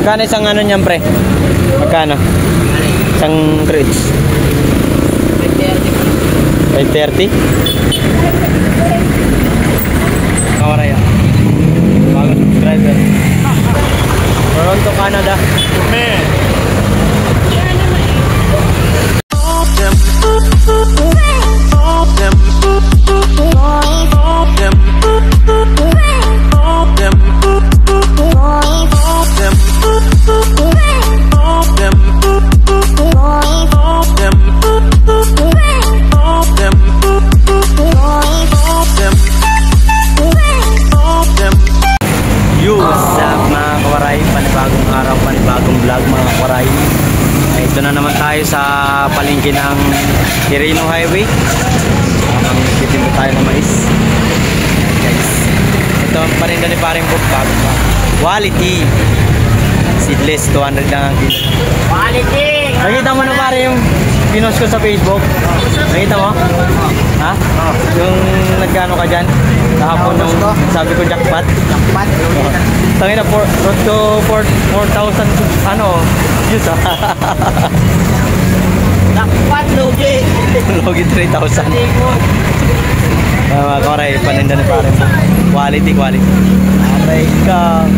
Magkano isang ano niyan, pre? Magkano? Isang crates? 530. 530? Kawaray ah. Bagong subscriber. Toronto, Canada. Man. Ito na naman tayo sa palengke ng Quirino Highway. Titimbo tayo ng mais. Guys, ito ang paninda ni paring book. Bago pa. Quality. Seedless, 200 lang ang kilo. Quality! Nakita mo na pare yung pinost ko sa Facebook? Nakita mo? Ha? Yung nagkano ka dyan? Kahapon nung sabi ko jackpot. Jackpot? Tangin na 4,000 ano views ha. Jackpot logi. Logi 3,000. Mga koray, paninda ni pare. Quality. Aray ka.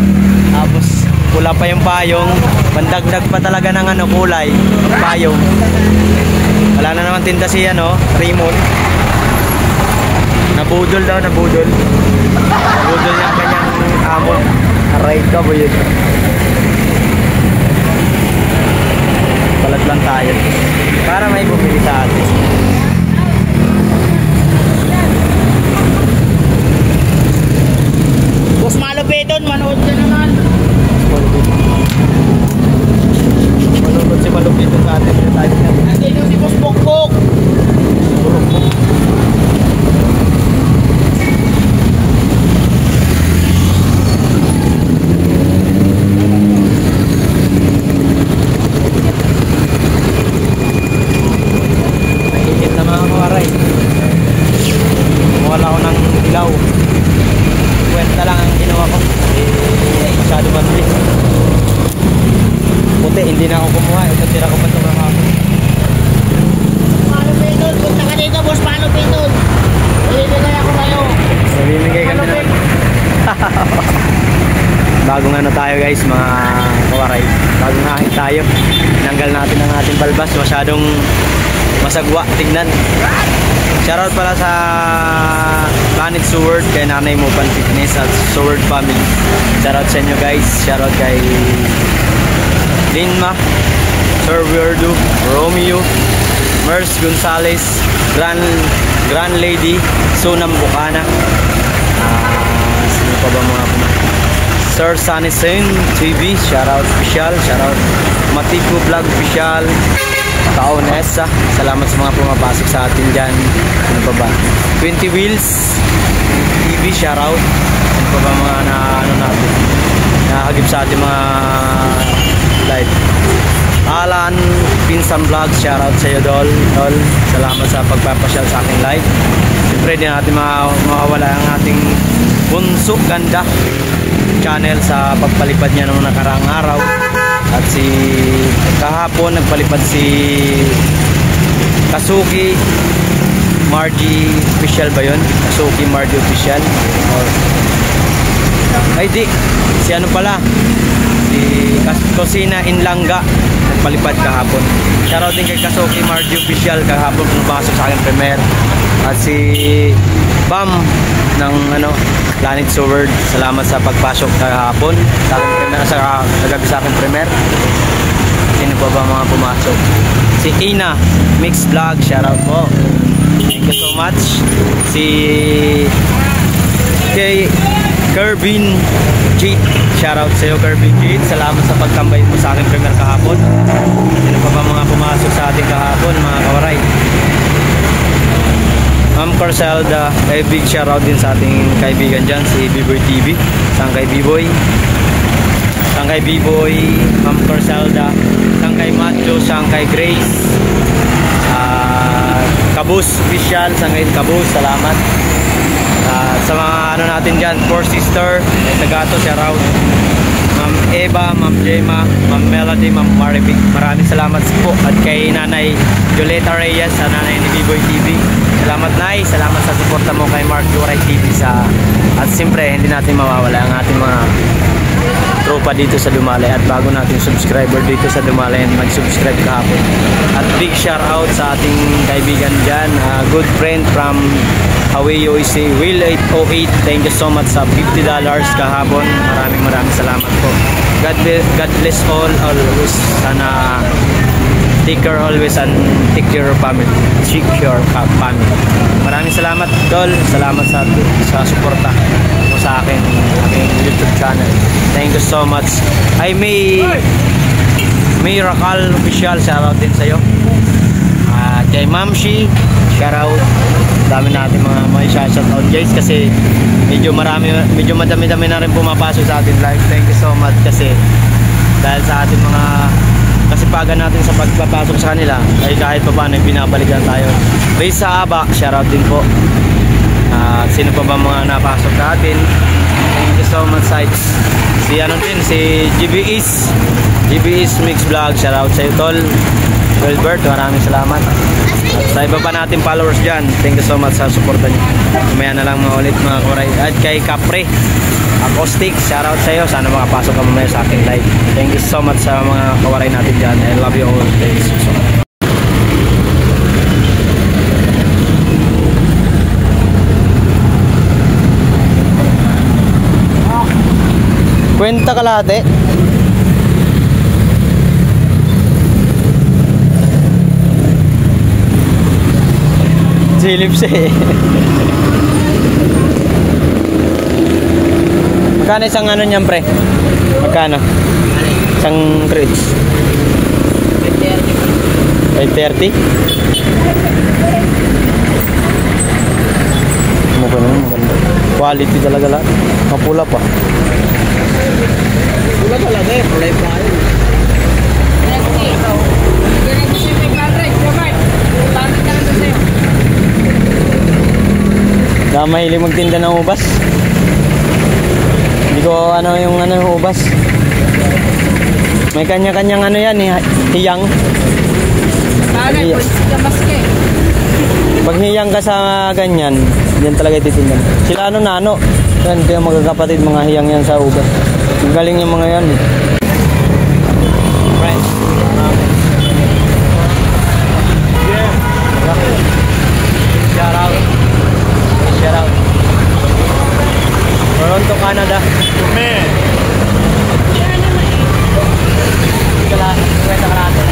Tapos pula pa yung payong. Mandagdag pa talaga ng ano kulay. Payong. Wala na naman tinda si ano, Raymond. Nabudol daw, nabudol. Nabudol yung kanyang amo. Aray ka ba yun? Palat lang tayo para may bumili sa atin. Boss Malupiton, manood ka naman. Manood si Malupiton sa atin. Nandito si Boss Pokpok. Wala ako ng ilaw. Kwenta lang ang ginawa ko. Masyado mabilis. Puti, hindi na ako kumuha. Ito tira ko pa ito mga hapon. Malupiton, punta ka dito, Boss Malupiton. Nalibigay ako kayo. Nalibigay kami na. Bagong ano tayo guys, mga kawaray. Bagong hahit tayo. Tinanggal natin ang ating balbas. Masyadong masagwa, tignan. Shoutout pala sa Planet Sword, kay Nanay Mupan Fitness at Sword Family. Shoutout sa inyo guys. Shoutout kay Linma, Sir Verdu, Romeo, Merce Gonzales, Grand Lady, Sunam Bukana. Sino pa ba mga Sir Sunny Sen TV, shoutout official. Shoutout Matico Vlog official. Taon Esa, salamat sa mga pumapasok sa atin dyan. Ano pa ba? 20 Wheels TV, shoutout. Ano pa ba mga na ano natin nahagip sa ating mga live. Alan Pinsan Vlog, shoutout sa iyo Dol. Salamat sa pagpapasyal sa aking live. Siyempre din natin mawawala ang ating bunso ganda channel sa pagpalipad niya noong nakaraang araw. At si kahapon nagpalipad si Kasuki Margie official ba yun? Kasuki Margie official or ay di, si ano pala, si Kusina Inlanga nagpalipad kahapon. Shoutout din kay Kasuki Margie official, kahapon pumasok sa akin premiere. At si Bam ng ano Planet Sword, salamat sa pagpasok kahapon sa akin premiere, sa kagabi sa akin premiere. Sino pa ba mga pumasok? Si Ina Mix Vlog, shoutout po, thank you so much. Si kay Kervin Cheat, shoutout sa iyo Kervin Cheat, salamat sa pagtambay mo sa akin premiere kahapon. Sino pa ba mga pumasok sa ating kahapon mga kawaray? Ma'am Corselda, big shoutout din sa ating kaibigan dyan, si B-Boy TV. Saan kay B-Boy? Saan kay B-Boy, Ma'am Corselda. Saan kay Macho, saan kay Grace. Kabus official, saan kay Kabus, salamat. Sa mga ano natin dyan, Four Sister, Tagato, shoutout. Ma'am Eva, Ma'am Jema, Ma'am Melody, Ma'am Maribig. Maraming salamat po. At kay Nanay Julieta Reyes sa Nanay ni B-Boy TV. Salamat Nay, salamat sa suporta mo kay Mark Duray TV at siyempre hindi natin mawawala ang ating mga tropa dito sa Dumalay at bago nating subscriber dito sa Dumalay and mag-subscribe kahapon. At big shout out sa ating kaibigan dyan, good friend from Hawaii USA, Will 808. Thank you so much sa $50 kahapon. Maraming salamat po. God bless all always. Sana take care always and take care of family. Take care of family. Maraming salamat Dol. Salamat sa suporta mo sa aking YouTube channel. Thank you so much. Ay may Rakal Official, shoutout din sa'yo. Kay Ma'am Shi, shoutout. Dami natin mga shoutout guys kasi medyo madami-dami na rin pumapasok sa ating live. Thank you so much kasi dahil sa ating mga kasipagan natin sa pagpapasok sa kanila ay kahit pa paano binabalikan tayo. Based sa Aba, shoutout din po. Sino pa ba mga napasok sa atin? Thank you so much sites. Si GB's Mix Vlog, shoutout sa iyo tol. Wilbert, maraming salamat. At sa iba pa natin followers dyan, thank you so much sa suporta niyo. Mamaya na lang ulit mga kuray. At kay Capre Acoustic, shoutout sa iyo. Sana makapasok ka mamaya sa aking live. Thank you so much sa mga kawaray natin dyan. I love you all. Thank you so much. Kwenta kalahati. Silip siya eh. Magkano isang ano niyan pre? Magkano? Isang crates? 530. 530? Maganda. Quality talaga lahat. Mapula pa. Pula talaga eh. Pula pa yun. Na mahilig magtinda ng ubas. Hindi ko ano yung ubas. May kanya-kanyang ano yan, hiyang. Pag hiyang ka sa ganyan, yan talaga ititindan. Sila nano. Yan, kaya magkakapatid mga hiyang yan sa ubas. Galing yung mga yan eh. Friends. Shout out. Shout out. Toronto, Canada. Man. Kwenta ka natin.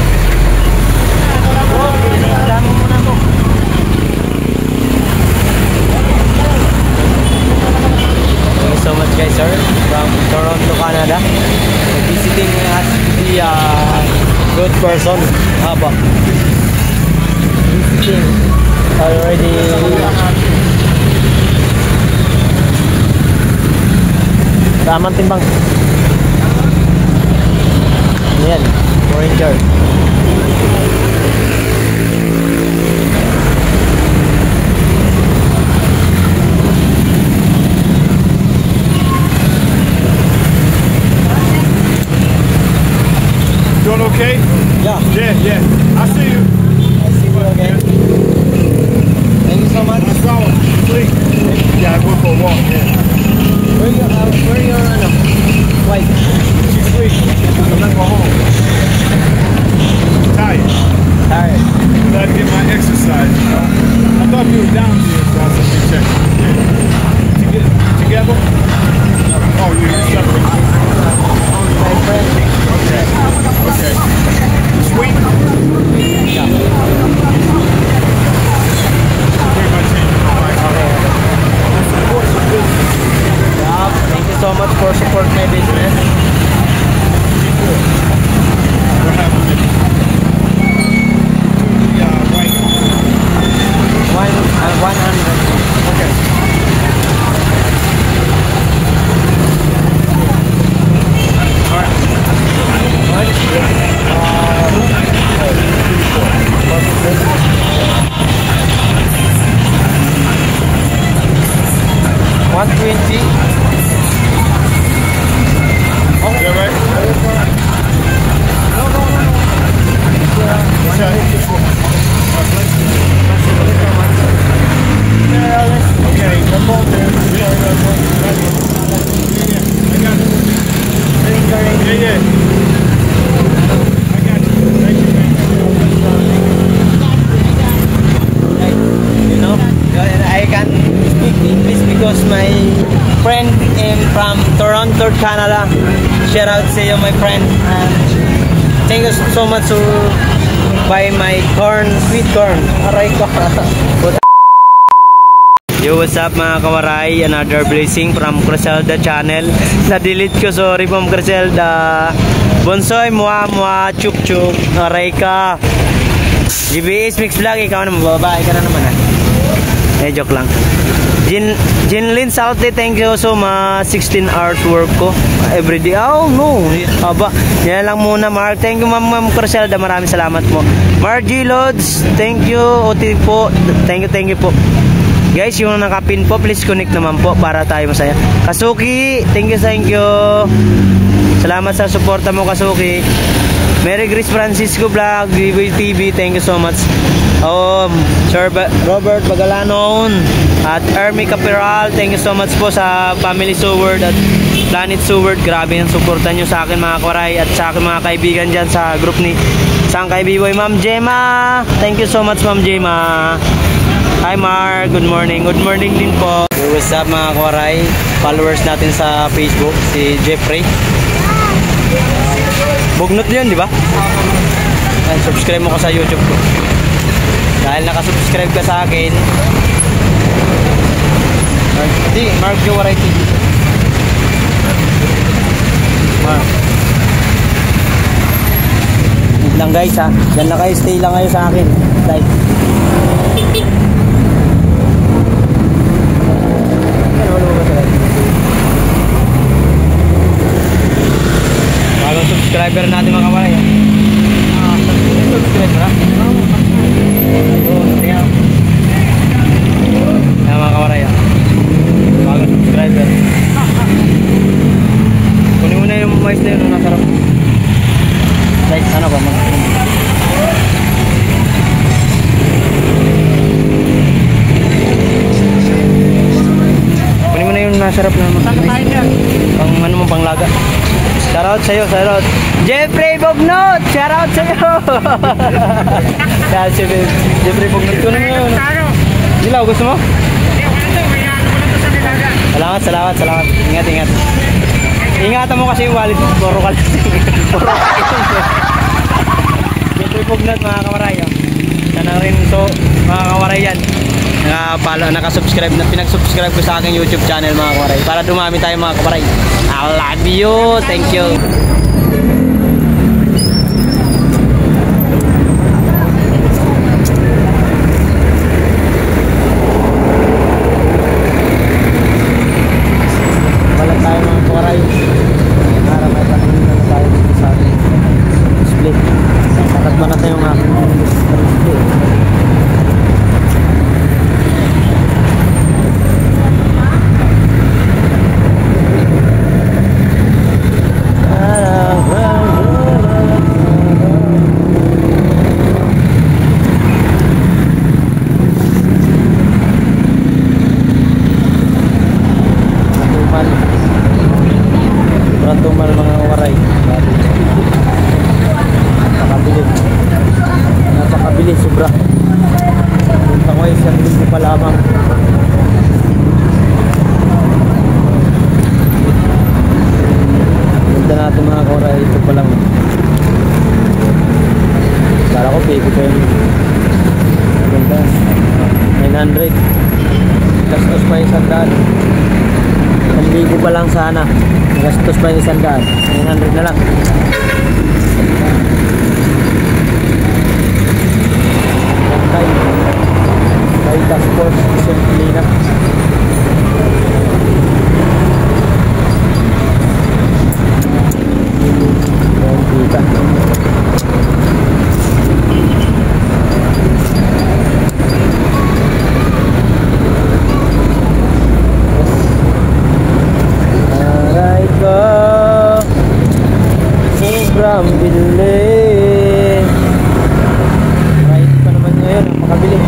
Alam mo muna mo. Thank you so much guys sir. From Toronto, Canada. Visiting at the good person. Haba. Visiting. Already. Tamang timbang. Yan, Ranger. Doing okay? Yeah. Yeah. I see you. I see you again. Thank you so much. I saw it. Sleep. Yeah, I went for a walk. Yeah. Where your wife? She's asleep. I'm not going home. Tired. Glad to get my exercise. I thought you were down here, so I said, let me check. Yeah. Together? Oh, you're separate. My friend. Okay. Sweet? Yeah. Bring my team. Okay. Yeah, thank you so much for support my business. We're having it. White. 100. Okay. $120. Is that right? Brantford, Canada. Shout out sa iyo, my friend. And thank you so much to buy my corn, sweet corn. Aray ko. Yo, what's up mga kawaray? Another blessing from Criselda channel. Na-delete ko, sorry Ma'am Criselda. Bonsoy, muha, chuk chuk. Aray ka. GBS Mix Vlog, ikaw naman, babae ka na naman ah. Joke lang. Jinlin Salte, thank you so much. 16 hours work ko everyday. Oh no, aba, yan lang muna Mark. Thank you Ma'am Criselda, maraming salamat po. Margie Lods, thank you. Oti po, thank you po. Guys, yung nakapin po, please connect naman po para tayo masaya. Kasuki, thank you. Salamat sa suporta mo, Kasuki. Mary Grace Francisco Vlog, Vivoy TV, thank you so much. Sir Robert Bagalanon at Ermi Capiral, thank you so much po sa Family Seward at Planet Seward. Grabe yung suporta nyo sa akin mga kawaray at sa akin mga kaibigan dyan sa group ni Sangkay Biboy. Ma'am Gemma, thank you so much Ma'am Gemma. Hi Mark, good morning. Good morning din po. What's up mga kawaray? Followers natin sa Facebook, si Jeffrey. Bugnot yun, di ba? And subscribe mo ko sa YouTube ko. Dahil nakasubscribe ka sa akin. Mark Jowaray TV. Mark. Wait lang guys ha. Diyan na kayo, stay lang kayo sa akin. Guys. Bagong subscriber natin mga kawaray. Subscribe na? Tingnan. Yan mga kawaray. Bagong subscriber. Kunin mo na yung mais na yun. Nasarap. Like ano ba? Kunin mo na yung nasarap na mais. Pang ano mo, pang laga. Shoutout sa'yo, shoutout. Jeffrey Bognot! Shoutout sa'yo! Jeffrey Bognot. Kunin mo yun. Dilaw, gusto mo? Salamat. Ingat. Ingatan mo kasi yung wallet. Puro ka lang. Jeffrey Bognot, mga kawaray. Sana rin so, mga kawaray yan. Nakasubscribe na pinag-subscribe ko sa aking YouTube channel mga kawaray para dumami tayo mga kawaray. I love you, thank you. Balik tayo mga kawaray para may panahon na tayo sa ating split. Takatman na tayo mga split. Napakabilis sobra. Punta ko ay isang linggo pa lamang. Punta natin mga kawaray, ito pa lang. Kala ko peke pa yun. Punta 900. Gastos pa 100. 1,000 pa lang sana. Gastos pa 100. 900 na lang. Kay Task Force simply na. Kita. Aray ko sobrang bilis. Right pa naman ngayon, napakabilis.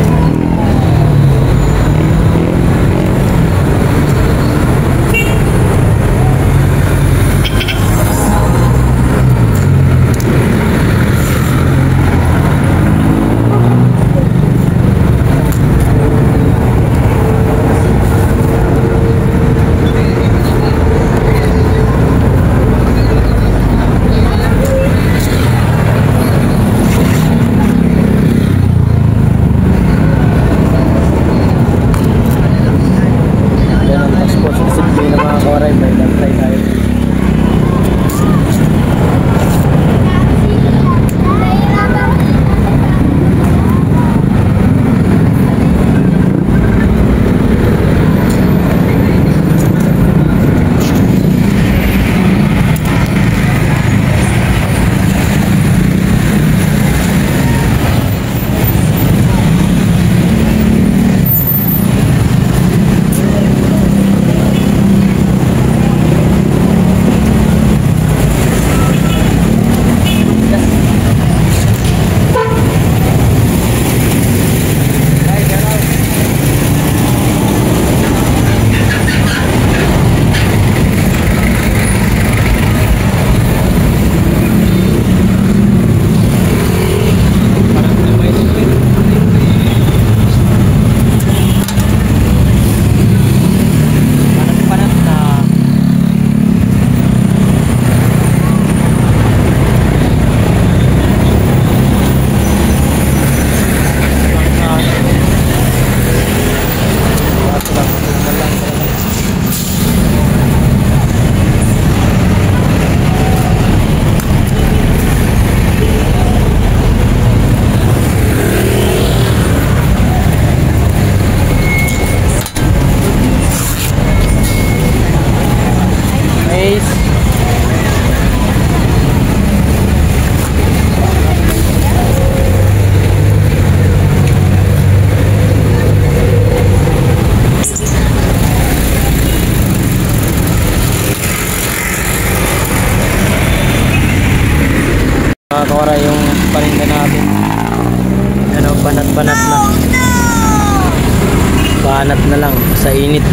banat na lang sa init.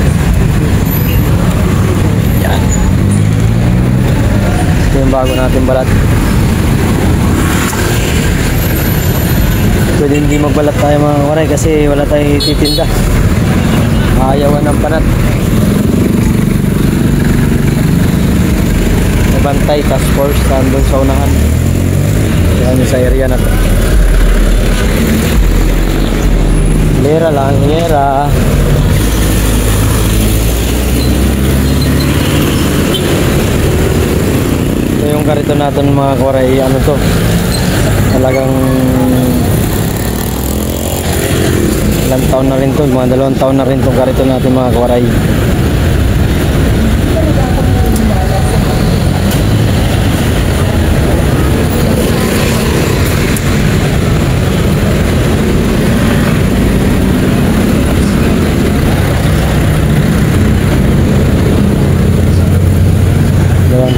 Yan. Ito yung bago natin balat. Pwede hindi magbalat tayo mga kawaray kasi wala tayong titinda. Ayawan ng panat. Bantay task force doon sa unahan. Yan sa area na to. Hilera lang, hilera. Ito yung karito natin mga kawaray. Ano to? Talagang ilang taon na rin to. Mga 2 taon na rin itong karito natin mga kawaray.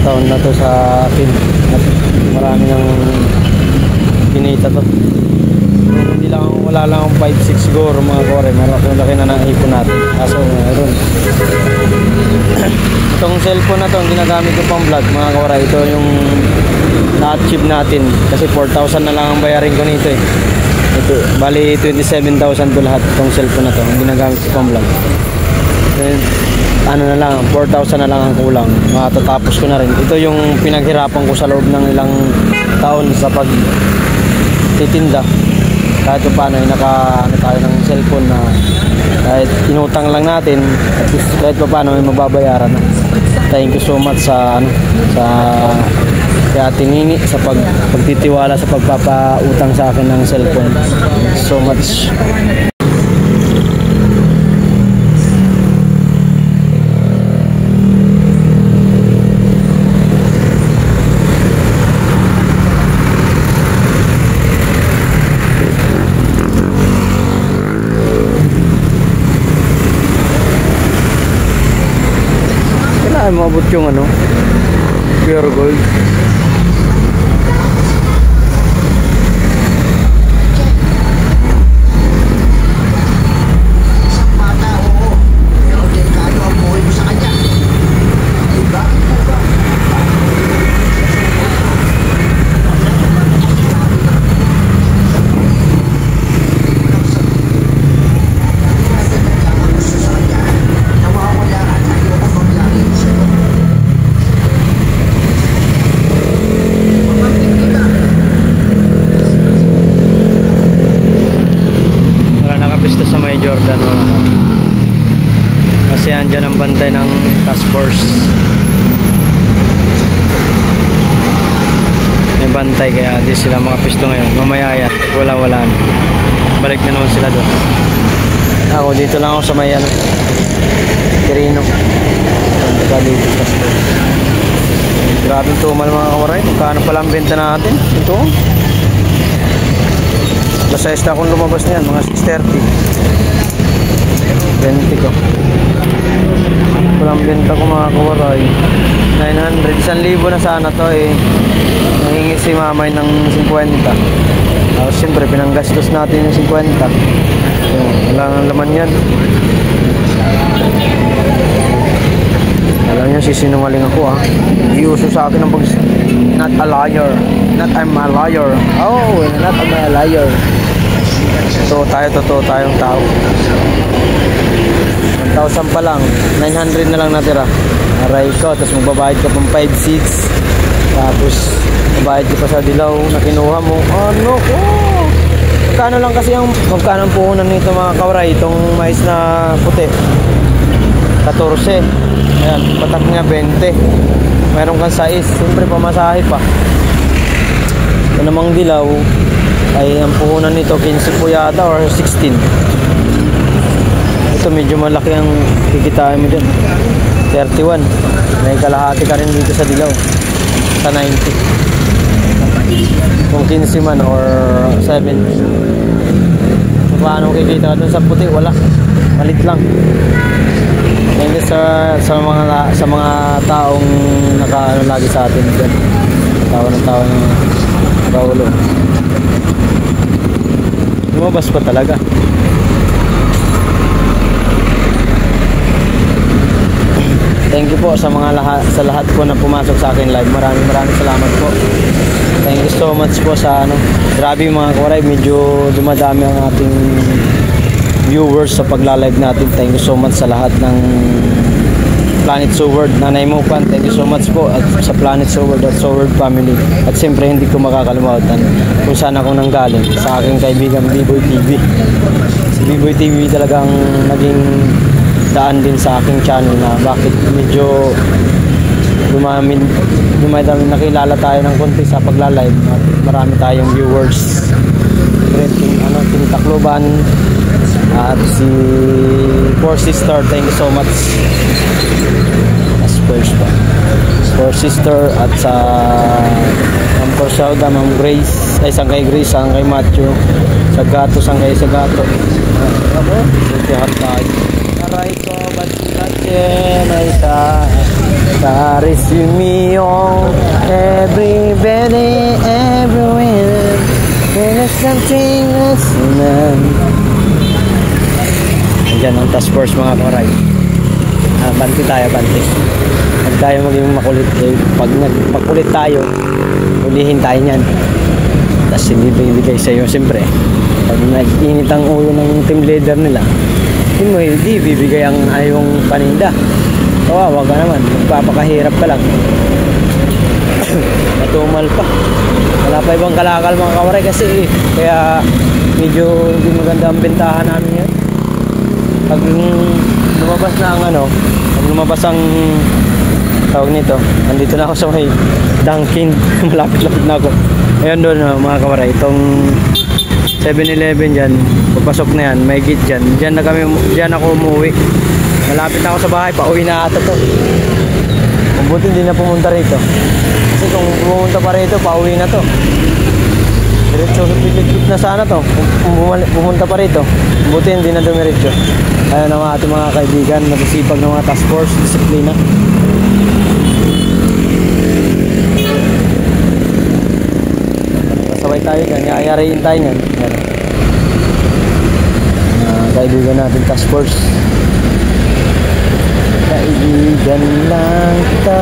Taon na to sa akin at marami nang kinita to. Hindi lang, wala lang akong 5-6 siguro mga kore, marami na naipon natin. Kaso mayroon itong cellphone na to ang ginagamit ko pang vlog mga kore. Ito yung na-achieve natin kasi 4,000 na lang ang bayarin ko nito eh. Ito, bali 27,000 to lahat itong cellphone na to ang ginagamit ko pang vlog. Ano na lang, 4,000 na lang ang kulang. Matatapos ko na rin. Ito yung pinaghirapan ko sa loob ng ilang taon sa pagtitinda. Kahit paano ay ano tayo ng cellphone na kahit inutang lang natin, at least kahit paano ay mababayaran na. Thank you so much sa kay Ate Nini sa pagtitiwala sa pagpapautang sa akin ng cellphone. So much. Ay, mabot yung ano, pure gold. Jordan kasi andyan ang bantay ng task force, may bantay kaya di sila makapisto ngayon. Mamaya yan, wala balik na naman sila doon. Ako dito lang ako sa may ano, Quirino dito. Grabe tumal mga kawaray. Magkano pala ang benta natin ito? Basta akong lumabas niyan mga 6:30 20 ko. Walang benta ko mga kawaray. 900, 1,000 na sana to eh. Nangingi si mamay ng 50. Tapos siyempre pinanggastos natin yung 50. Wala nang laman yan. Alam niyo sisinungaling ako ah. Iuso sa akin ng pag not a liar. Not I'm a liar. Oh, not I'm a liar. Totoo tayong tao. 1,000 pa lang, 900 na lang natira. Aray ko, tapos magbabayad ka pang 5-6. Tapos magbabayad ka pa sa dilaw na kinuha mo. Ano ko? Magkano lang kasi magkano ang puhunan nito mga kawaray, itong mais na puti? 14. Ayan, patak niya 20. Meron kang 6, siyempre pamasahe pa. Ito namang dilaw ay ang puhunan nito 15 po yata or 16. Ito medyo malaki ang kikitain mo dyan, 31. May kalahati ka rin dito sa dilaw sa 90 kung 15 man or 7. Paano kikita ka dun sa puti? Wala, malit lang. Hindi sa mga taong nakaano lagi sa atin dyan, tawa ng Paulo. Lumabas pa talaga. thank you po sa lahat po na pumasok sa akin live. Maraming salamat po. Thank you so much po sa grabe mga kawaray, medyo dumadami ang ating viewers sa pagla-live natin. Thank you so much sa lahat ng Planet Soward, Nanay Mupan, thank you so much po at sa Planet Soward at Soward family. At siyempre hindi ko makakalimutan kung saan ako nanggaling, sa aking kaibigan B-Boy TV. Si B-Boy TV talagang naging daan din sa aking channel na bakit medyo dumami nakilala tayo ng konti sa pagla-live at marami tayong viewers. Team Tacloban at si Four Sister, thank you so much. As first pa Four Sister at sa Ma'am Corsauda, Ma'am Grace, ay isang kay Grace, isang kay Matthew, sa Gato, isang kay sa Gato. Ako, sutihat tayo. Aray ko, ba't sinatin ay sa resumiyong everybody, everywhere. There's something that's andyan ang task force mga karay. Banti tayo, banti. Huwag tayo maging makulit. Pag nagpakulit tayo, ulihin tayo nyan. Tapos hindi bigay sa'yo, siyempre. Pag nag-init ang ulo ng team leader nila, hindi bibigay ang ayong paninda. Kawawa ka naman, magpapakahirap ka lang. Matumal pa. Wala pa ibang kalakal mga kawaray kasi kaya medyo hindi maganda ang bentahan namin yan. Pag lumabas na ang pag lumabas ang tawag nito, andito na ako sa may Dunkin. Malapit-lapit na ako. Ayun doon mga kawaray, itong 7-Eleven dyan, papasok na yan, may gate dyan. Dyan ako umuwi. Malapit na ako sa bahay, pauwi na ata to. Kung buti hindi na pumunta rito. Kasi kung pumunta pa rito, pauwi na to. Diretso na sana to. Kung pumunta pa rito, buti hindi na dumiretso. Ayun ang ating mga kaibigan, masisipag ng mga task force, disiplina. Kasabay tayo dyan, yayariin tayo nyan. Kaibigan natin task force. Kaibigan lang kita,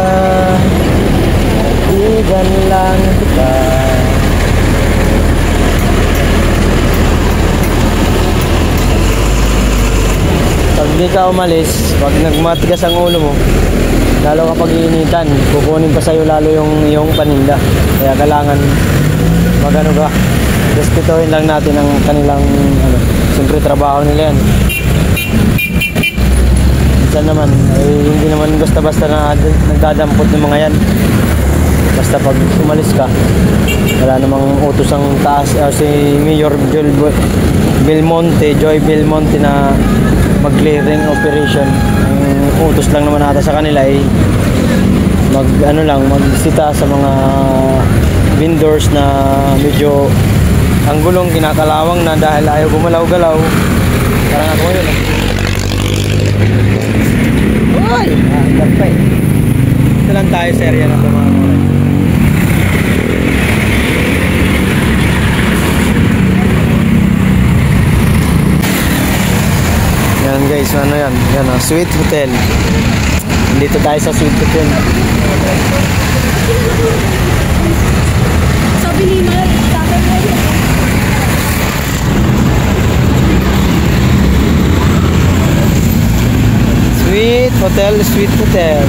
kaibigan lang kita. Pag di ka umalis, pag nagmatigas ang ulo mo, lalo kapag iinitan, kukunin pa sa'yo lalo yung iyong paninda. Kaya kailangan magano ka, respetuhin lang natin ang kanilang siyempre trabaho nila yan. Minsan naman, hindi naman basta-basta na nagdadampot ng mga yan. Basta pag umalis ka, wala namang utos ang taas, si Mayor Joy Belmonte na mag-clearing operation. Ang utos lang naman ata sa kanila ay magsita sa mga vendors na medyo ang gulong kinakalawang na dahil ayaw gumalaw-galaw. Parang ako yun. Uy! Gagpay. Ito lang tayo sa area na ito mga mga. Yan guys, yan? Yan Sweet Hotel. Dito tayo sa Sweet Hotel. Sabi ni Mal, sabi mo yun. Sweet Hotel, Sweet Hotel.